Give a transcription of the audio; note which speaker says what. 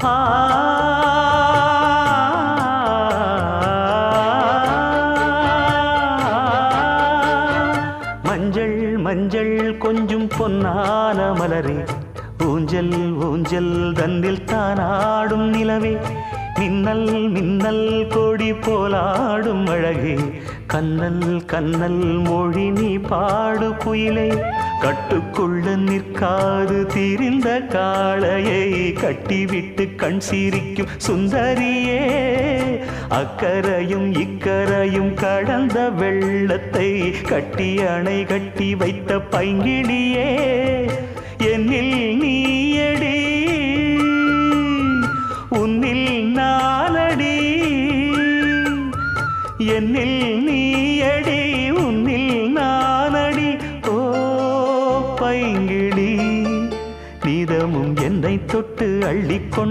Speaker 1: ஆ மஞ்சள் மஞ்சள் கொஞ்சம் பொன்னான மலரே, ஊஞ்சல் ஊஞ்சல் தன்னில் தானாடும் நிலவே, மின்னல் மின்னல் கொடி போலாடும் அழகே, கண்ணல் கண்ணல் மொழி நீ பாடு குயிலே, கட்டுக்குள்ள நிற்காது திரிந்த காளையை கட்டிவிட்டு கண் சிரிக்கும் சுந்தரியே, அக்கரையும் இக்கரையும் கடந்த வெள்ளத்தை கட்டி அணை கட்டி வைத்த பைங்கிளியே, என்னில் நீயடி உன்னில் நானடி, என்னில் நீயடி உன்னில் நானடி. ஓ பைங்கிளி, நீதமும் என்னை தொட்டு அள்ளிக்கொண்டு